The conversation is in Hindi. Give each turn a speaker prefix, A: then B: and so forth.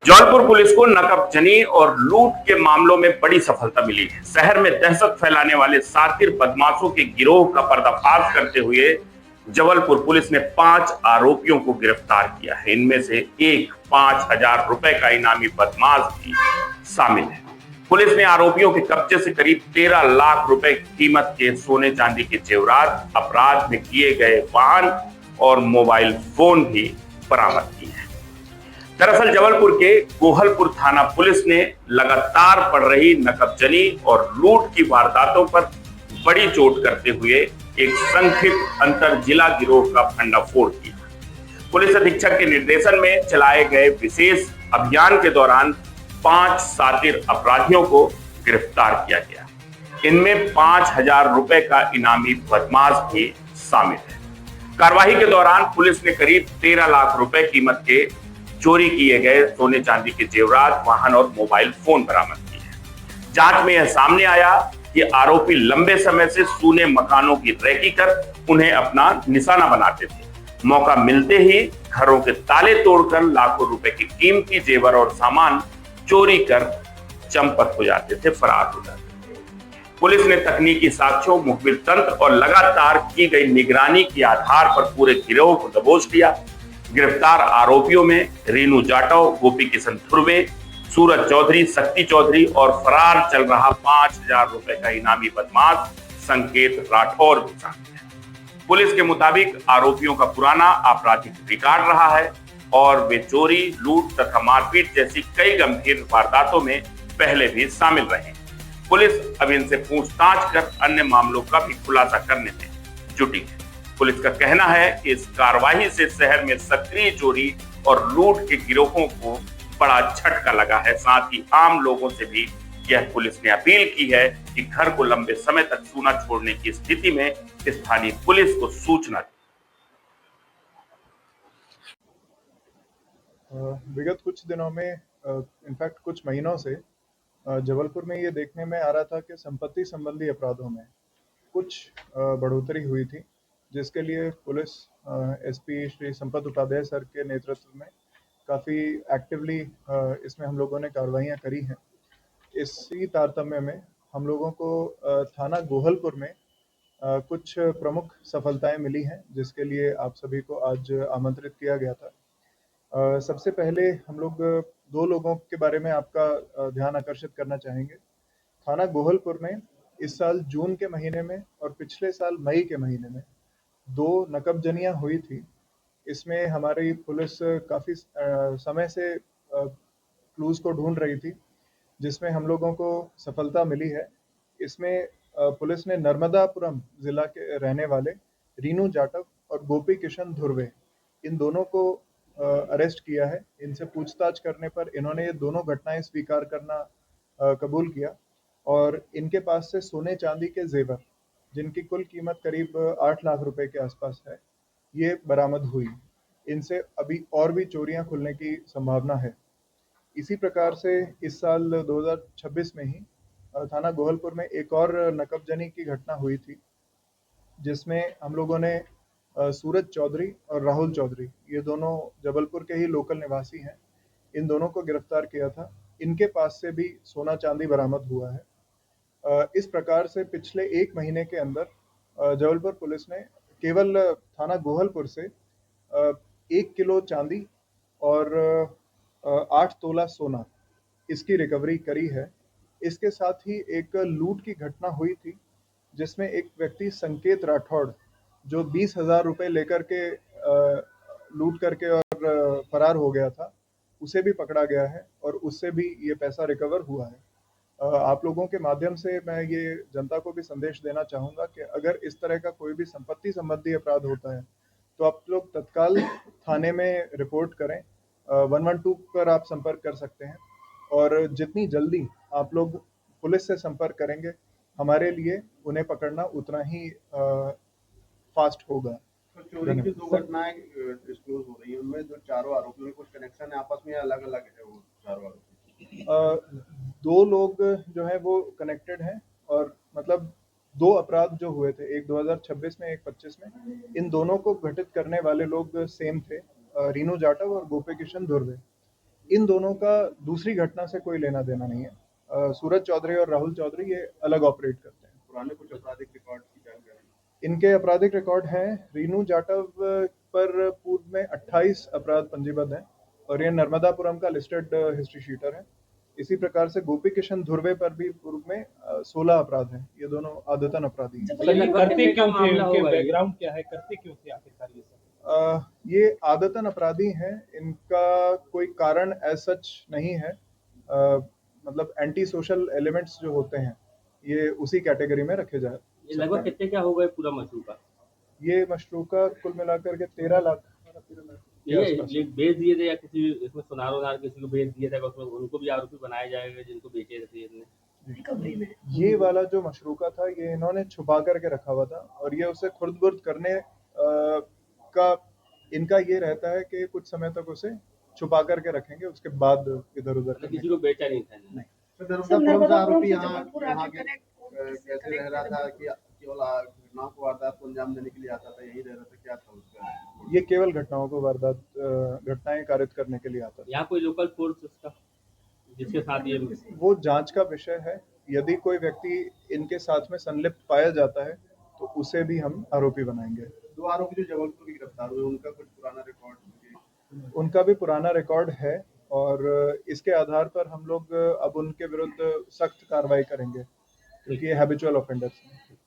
A: जौनपुर पुलिस को नकबजनी और लूट के मामलों में बड़ी सफलता मिली है। शहर में दहशत फैलाने वाले शातिर बदमाशों के गिरोह का पर्दाफाश करते हुए जबलपुर पुलिस ने 5 आरोपियों को गिरफ्तार किया है। इनमें से एक 5,000 रुपए का इनामी बदमाश भी शामिल है। पुलिस ने आरोपियों के कब्जे से करीब 13 लाख रुपए कीमत के सोने चांदी के जेवरात, अपराध में किए गए वाहन और मोबाइल फोन भी बरामद किए हैं। दरअसल जबलपुर के गोहलपुर थाना पुलिस ने लगातार बढ़ रही नकबजनी और लूट की वारदातों पर बड़ी चोट करते हुए एक संगठित अंतर जिला गिरोह का भंडाफोड़ किया। पुलिस अधीक्षक के निर्देशन में चलाए गए विशेष अभियान के दौरान 5 शातिर अपराधियों को गिरफ्तार किया गया। इनमें 5,000 रुपए का इनामी बदमाश भी शामिल है। कार्रवाई के दौरान पुलिस ने करीब 13 लाख रुपए कीमत के चोरी किए गए सोने चांदी के जेवरात, वाहन और मोबाइल फोन बरामद किए हैं। जांच में यह सामने आया कि आरोपी लंबे समय से सूने मकानों की रेकी कर उन्हें अपना निशाना बनाते थे। मौका मिलते ही घरों के ताले तोड़कर लाखों रुपए की कीमती जेवर और सामान चोरी कर चंपत हो जाते थे, फरार हो जाते थे। पुलिस ने तकनीकी साक्ष्यों, मुखबिर तंत्र और लगातार की गई निगरानी के आधार पर पूरे गिरोह को दबोच लिया। गिरफ्तार आरोपियों में रीनू जाटव, गोपी किशन धुर्वे, सूरज चौधरी, शक्ति चौधरी और फरार चल रहा 5,000 रुपए का इनामी बदमाश संकेत राठौर भी शामिल है। पुलिस के मुताबिक आरोपियों का पुराना आपराधिक रिकॉर्ड रहा है और वे चोरी, लूट तथा मारपीट जैसी कई गंभीर वारदातों में पहले भी शामिल रहे। पुलिस अब इनसे पूछताछ कर अन्य मामलों का भी खुलासा करने में जुटी है। पुलिस का कहना है कि इस कार्रवाई से शहर में सक्रिय चोरी और लूट के गिरोहों को बड़ा झटका लगा है। साथ ही आम लोगों से भी यह पुलिस ने अपील की है कि घर को लंबे समय तक सूना छोड़ने की स्थिति में स्थानीय पुलिस को सूचना दें।
B: विगत कुछ दिनों में, इनफैक्ट कुछ महीनों से जबलपुर में ये देखने में आ रहा था कि संपत्ति संबंधी अपराधों में कुछ बढ़ोतरी हुई थी, जिसके लिए police SP Shri Sampat Upadhyay sir के नेतृत्व में काफ़ी एक्टिवली इसमें हम लोगों ने कार्रवाइयाँ करी हैं। इसी तारतम्य में हम लोगों को थाना गोहलपुर में कुछ प्रमुख सफलताएं मिली हैं, जिसके लिए आप सभी को आज आमंत्रित किया गया था। सबसे पहले हम लोग 2 लोगों के बारे में आपका ध्यान आकर्षित करना चाहेंगे। थाना गोहलपुर में इस साल जून के महीने में और पिछले साल मई के महीने में 2 नकबजनियाँ हुई थी। इसमें हमारी पुलिस काफ़ी समय से क्लूज़ को ढूंढ रही थी, जिसमें हम लोगों को सफलता मिली है। इसमें पुलिस ने नर्मदापुरम ज़िला के रहने वाले रीनू जाटव और गोपी किशन धुर्वे, इन दोनों को अरेस्ट किया है। इनसे पूछताछ करने पर इन्होंने ये दोनों घटनाएं स्वीकार करना कबूल किया और इनके पास से सोने चांदी के जेवर, जिनकी कुल कीमत करीब 8 लाख रुपए के आसपास है, ये बरामद हुई। इनसे अभी और भी चोरियां खुलने की संभावना है। इसी प्रकार से इस साल 2026 में ही थाना गोहलपुर में एक और नकबजनी की घटना हुई थी, जिसमें हम लोगों ने सूरज चौधरी और राहुल चौधरी, ये दोनों जबलपुर के ही लोकल निवासी हैं, इन दोनों को गिरफ्तार किया था। इनके पास से भी सोना चांदी बरामद हुआ है। इस प्रकार से पिछले 1 महीने के अंदर जबलपुर पुलिस ने केवल थाना गोहलपुर से 1 किलो चांदी और 8 तोला सोना, इसकी रिकवरी करी है। इसके साथ ही एक लूट की घटना हुई थी, जिसमें एक व्यक्ति संकेत राठौड़, जो 20,000 रुपए लेकर के लूट करके और फरार हो गया था, उसे भी पकड़ा गया है और उससे भी ये पैसा रिकवर हुआ है। आप लोगों के माध्यम से मैं ये जनता को भी संदेश देना चाहूँगा कि अगर इस तरह का कोई भी संपत्ति संबंधी अपराध होता है, तो आप लोग तत्काल थाने में रिपोर्ट करें। 112 पर आप संपर्क कर सकते हैं और जितनी जल्दी आप लोग पुलिस से संपर्क करेंगे, हमारे लिए उन्हें पकड़ना उतना ही फास्ट होगा।
C: तो चोरी की 2 घटनाएं डिस्क्लोज हो रही है, उनमें जो चारों आरोपियों में कुछ कनेक्शन है आपस में या अलग-अलग है वो चारों आरोपी?
B: 2 लोग जो है वो कनेक्टेड हैं और मतलब 2 अपराध जो हुए थे, एक 2026 में, एक 25 में, इन दोनों को घटित करने वाले लोग सेम थे, रीनू जाटव और गोपी किशन धुर्वे। इन दोनों का दूसरी घटना से कोई लेना देना नहीं है। सूरज चौधरी और राहुल चौधरी ये अलग ऑपरेट करते हैं।
C: पुराने कुछ आपराधिक रिकॉर्ड की जानकारी?
B: इनके आपराधिक रिकॉर्ड हैं, रीनू जाटव पर पूर्व में 28 अपराध पंजीबद्ध हैं और ये नर्मदापुरम का लिस्टेड हिस्ट्री शीटर है। इसी प्रकार से गोपी किशन धुर्वे पर भी पूर्व में 16 अपराध हैं। ये दोनों आदतन अपराधी हैं।
D: सर ये करते क्यों थे,
E: मामला
D: उनके
E: होगा ये?
D: बैकग्राउंड क्या है, करते क्यों थे आखिरकार ये सब?
B: ये आदतन अपराधी हैं, इनका कोई कारण एज सच नहीं है। मतलब एंटी सोशल एलिमेंट्स जो होते हैं ये उसी कैटेगरी में रखे जाए।
E: ये लगभग कितने क्या होगा पूरा मशरूका?
B: ये मशरूका कुल मिलाकर के 13 लाख के आसपास।
E: ये बेच दिए थे या किसी इसमें सुनार उनार किसी को बेच दिया था, उसमें उनको भी आरोपी बनाया जाएगा जिनको बेचे थे इसने?
B: ये वाला जो मशरूका था ये इन्होंने छुपा करके रखा हुआ था और ये उसे खुर्द-बुर्द करने का इनका ये रहता है कि कुछ समय तक उसे छुपा करके रखेंगे, उसके बाद इधर-उधर
E: किसी को बेचा नहीं था।
B: नहीं।
C: तो नर्मदापुरम से आरोपी यहाँ के कैसे रह रहा था कि केवल घटनाओं को वारदात को अंजाम देने के लिए आता था, यही रह रहा था, क्या था उसका?
B: ये केवल घटनाओं को घटनाएं कारित करने के लिए आता था।
E: यहाँ कोई लोकल फोर्स उसका जिसके साथ ये
B: वो जांच का विषय है। यदि कोई व्यक्ति इनके साथ में संलिप्त पाया जाता है तो उसे भी हम आरोपी बनाएंगे।
C: 2 आरोपी जो जबलपुर की गिरफ्तार हुए उनका कुछ पुराना रिकॉर्ड?
B: उनका भी पुराना रिकॉर्ड है और इसके आधार पर हम लोग अब उनके विरुद्ध सख्त कार्रवाई करेंगे क्योंकि ये हैबिचुअल ऑफेंडर्स हैं।